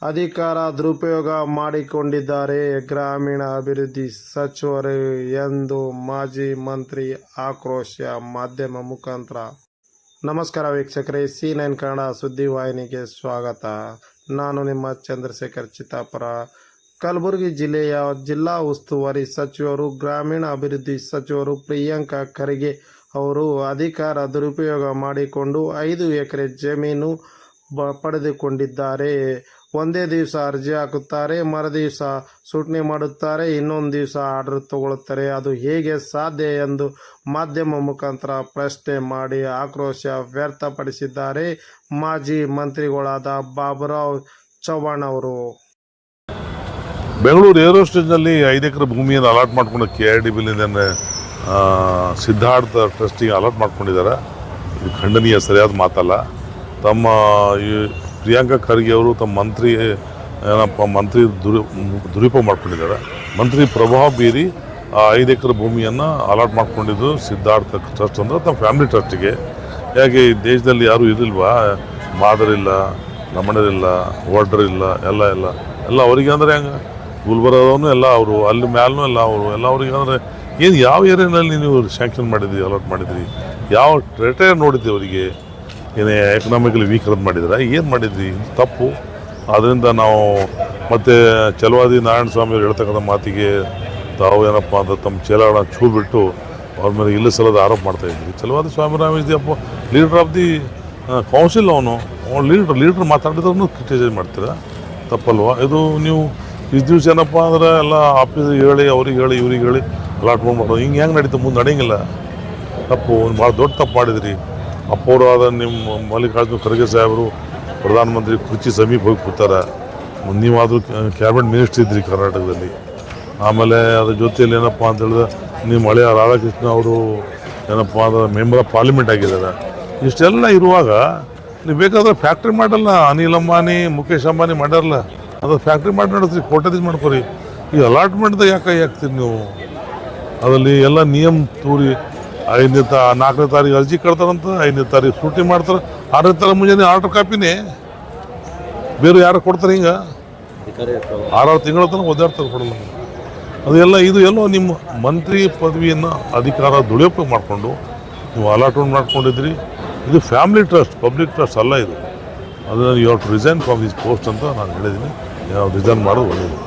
ಅಧಿಕಾರ ದುರುಪಯೋಗ ಮಾಡಿಕೊಂಡಿದ್ದಾರೆ ಗ್ರಾಮೀಣಾಭಿವೃದ್ಧಿ ಸಚಿವರು ಎಂದು ಮಾಜಿ ಮಂತ್ರಿ ಆಕ್ರೋಶ ಮಾಧ್ಯಮ ಮುಖಾಂತರ. ನಮಸ್ಕಾರ ವೀಕ್ಷಕರೇ, C9 ಕನ್ನಡ ಸುದ್ದಿವಾಹಿನಿಗೆ ಸ್ವಾಗತ. ನಾನು ನಿಮ್ಮ ಚಂದ್ರಶೇಖರ್ ಚಿತ್ತಾಪುರ. ಕಲಬುರಗಿ ಜಿಲ್ಲೆಯ ಜಿಲ್ಲಾ ಉಸ್ತುವಾರಿ ಸಚಿವರು ಗ್ರಾಮೀಣಾಭಿವೃದ್ಧಿ ಸಚಿವರು ಪ್ರಿಯಾಂಕಾ ಖರ್ಗೆ ಅವರು ಅಧಿಕಾರ ದುರುಪಯೋಗ ಮಾಡಿಕೊಂಡು 5 ಎಕರೆ ಜಮೀನು ಪಡೆದುಕೊಂಡಿದ್ದಾರೆ. ಒಂದೇ ದಿವಸ ಅರ್ಜಿ ಹಾಕುತ್ತಾರೆ, ಮರುದಿವಸ ಸೂಟನೆ ಮಾಡುತ್ತಾರೆ, ಇನ್ನೊಂದು ದಿವಸ ಆರ್ಡರ್ ತಗೊಳ್ಳುತ್ತಾರೆ. ಅದು ಹೇಗೆ ಸಾಧ್ಯ ಎಂದು ಮಾಧ್ಯಮ ಮುಖಾಂತರ ಪ್ರಶ್ನೆ ಮಾಡಿ ಆಕ್ರೋಶ ವ್ಯಕ್ತಪಡಿಸಿದ್ದಾರೆ ಮಾಜಿ ಮಂತ್ರಿಗಳಾದ ಬಾಬುರಾವ್ ಚವ್ಹಾಣ್ ಅವರು. ಬೆಂಗಳೂರು ಏರೋ ಸ್ಟೇಜ್ನಲ್ಲಿ 5 ಎಕರೆ ಭೂಮಿಯನ್ನು ಅಲಾಟ್ ಮಾಡ್ಕೊಂಡು KIRDBಲಿಂದ ಸಿದ್ಧಾರ್ಥ ಟ್ರಸ್ಟಿಗೆ ಅಲಾಟ್ ಮಾಡ್ಕೊಂಡಿದ್ದಾರೆ. ಇದು ಖಂಡನೀಯ, ಸರಿಯಾದ ಮಾತಲ್ಲ. ತಮ್ಮ ಈ ಪ್ರಿಯಾಂಕಾ ಖರ್ಗೆ ಅವರು ತಮ್ಮ ಮಂತ್ರಿ ದುರುಪಯೋಗ ಮಾಡ್ಕೊಂಡಿದ್ದಾರೆ. ಮಂತ್ರಿ ಪ್ರಭಾವ ಬೀರಿ 5 ಎಕರೆ ಭೂಮಿಯನ್ನು ಅಲಾಟ್ ಮಾಡ್ಕೊಂಡಿದ್ದು ಸಿದ್ಧಾರ್ಥ ಟ್ರಸ್ಟ್ ಅಂದರೆ ತಮ್ಮ ಫ್ಯಾಮಿಲಿ ಟ್ರಸ್ಟಿಗೆ. ಹೇಗೆ ಈ ದೇಶದಲ್ಲಿ ಯಾರೂ ಇದಿಲ್ವಾ, ಮಾದರಿಲ್ಲ, ನಮಣರಿಲ್ಲ, ವಾರ್ಡರ್ ಇಲ್ಲ, ಎಲ್ಲ ಅವರಿಗೆ ಅಂದರೆ ಹೆಂಗೆ ಗುಲ್ಬರ್ಗದವನು ಎಲ್ಲ ಅವರು, ಅಲ್ಲಿ ಮ್ಯಾಲೂ ಎಲ್ಲ ಅವರು ಎಲ್ಲ ಅವ್ರಿಗೆ ಅಂದರೆ ಏನು ಯಾವ ಏರಿಯಾನಲ್ಲಿ ನೀವು ಸ್ಯಾಂಕ್ಷನ್ ಮಾಡಿದ್ರಿ, ಅಲಾಟ್ ಮಾಡಿದ್ರಿ, ಯಾವ ಕ್ರೈಟೇರಿಯಾ ನೋಡಿದ್ರಿ ಅವರಿಗೆ? ಏನೇ ಎಕನಾಮಿಕಲಿ ವೀಕ್ ಅಂತ ಮಾಡಿದ್ರೆ ಏನು ಮಾಡಿದ್ರಿ? ತಪ್ಪು. ಆದ್ದರಿಂದ ನಾವು ಮತ್ತು ಛಲವಾದಿ ನಾರಾಯಣ ಸ್ವಾಮಿ ಅವ್ರು ಹೇಳ್ತಕ್ಕಂಥ ಮಾತಿಗೆ ತಾವು ಏನಪ್ಪ ಅಂತ ತಮ್ಮ ಚೇಲಾಗಳನ್ನ ಚೂ ಬಿಟ್ಟು ಅವ್ರ ಮೇಲೆ ಇಲ್ಲ ಸಲದ ಆರೋಪ ಮಾಡ್ತಾಯಿದ್ರಿ. Chalavadi Swamiram is the leader of the council. ಅವನು ಲೀಡ್ರ್ ಮಾತಾಡಿದ್ರೂ ಕ್ರಿಟಿಸೈಸ್ ಮಾಡ್ತೀರಾ, ತಪ್ಪಲ್ವಾ? ಇದು ನೀವು ಇಷ್ಟು ದಿವಸ ಏನಪ್ಪ ಅಂದ್ರೆ ಎಲ್ಲ ಆಫೀಸಿಗೆ ಹೇಳಿ, ಅವ್ರಿಗೆ ಹೇಳಿ, ಇವ್ರಿಗೆ ಹೇಳಿ ಅಲಾಟ್ಮೆಂಟ್ ಮಾಡೋದು ಹಿಂಗೆ ಹೆಂಗೆ ನಡೀತು? ಮುಂದೆ ನಡೆಯಂಗಿಲ್ಲ. ತಪ್ಪು, ಭಾಳ ದೊಡ್ಡ ತಪ್ಪು ಮಾಡಿದ್ರಿ. ಅಪ್ಪವರು ಆದ ನಿಮ್ಮ ಮಲ್ಲಿಕಾರ್ಜುನ ಖರ್ಗೆ ಸಾಹೇಬರು ಪ್ರಧಾನಮಂತ್ರಿ ಕುರ್ಚಿ ಸಮೀಪ ಹೋಗಿ ಕೂತಾರೆ. ನೀವಾದರೂ ಕ್ಯಾಬಿನೆಟ್ ಮಿನಿಸ್ಟ್ರಿ ಇದ್ರಿ ಕರ್ನಾಟಕದಲ್ಲಿ. ಆಮೇಲೆ ಅದ್ರ ಜೊತೆಯಲ್ಲಿ ಏನಪ್ಪ ಅಂತ ಹೇಳಿದ್ರೆ ನಿಮ್ಮ ಹಳೆಯ ರಾಧಾಕೃಷ್ಣ ಅವರು ಏನಪ್ಪ ಅಂದ್ರೆ ಮೆಂಬರ್ ಆಫ್ ಪಾರ್ಲಿಮೆಂಟ್ ಆಗಿದ್ದಾರೆ. ಇಷ್ಟೆಲ್ಲ ಇರುವಾಗ ನೀವು ಬೇಕಾದ್ರೆ ಫ್ಯಾಕ್ಟ್ರಿ ಮಾಡಲ್ಲ. ಅನಿಲ್ ಅಂಬಾನಿ, ಮುಖೇಶ್ ಅಂಬಾನಿ ಮಾಡ್ಯಾರಲ್ಲ, ಅದು ಫ್ಯಾಕ್ಟ್ರಿ ಮಾಡಿ ನಡೆಸ್ರಿ, ಕೋಟದೀಸ್ ಮಾಡ್ಕೊರಿ. ಈ ಅಲಾಟ್ಮೆಂಟ್ದಾಗ ಯಾಕೆ ಹಾಕ್ತೀರಿ ನೀವು? ಅದರಲ್ಲಿ ಎಲ್ಲ ನಿಯಮ ತೂರಿ 4ನೇ ತಾರೀಕು ಅರ್ಜಿ ಕಟ್ತಾರಂತ, 5ನೇ ತಾರೀಕು ಶೂಟಿಂಗ್ ಮಾಡ್ತಾರೆ, 6ನೇ ತಾರೀಕು ಮುಂಜಾನೆ ಆರ್ಡರ್ ಕಾಪಿನೇ ಬೇರೆ ಯಾರು ಕೊಡ್ತಾರೆ? ಹಿಂಗೆ 6 ತಿಂಗಳ ತನಕ ಓದಾಡ್ತಾರೆ, ಕೊಡಲ್ಲ. ಅದೆಲ್ಲ ಇದು ಎಲ್ಲೋ ನಿಮ್ಮ ಮಂತ್ರಿ ಪದವಿಯನ್ನು ಅಧಿಕಾರ ದುರುಪಯೋಗ ಮಾಡಿಕೊಂಡು ನೀವು ಅಲಾಟ್ಮೆಂಟ್ ಮಾಡ್ಕೊಂಡಿದ್ರಿ. ಇದು ಫ್ಯಾಮಿಲಿ ಟ್ರಸ್ಟ್, ಪಬ್ಲಿಕ್ ಟ್ರಸ್ಟ್ ಅಲ್ಲ ಇದು. ಅದನ್ನು you have to resign from this post ಅಂತ ನಾನು ಹೇಳಿದ್ದೀನಿ. ನಾವು ರಿಸೈನ್ ಮಾಡೋದು ಒಳ್ಳೆಯದು.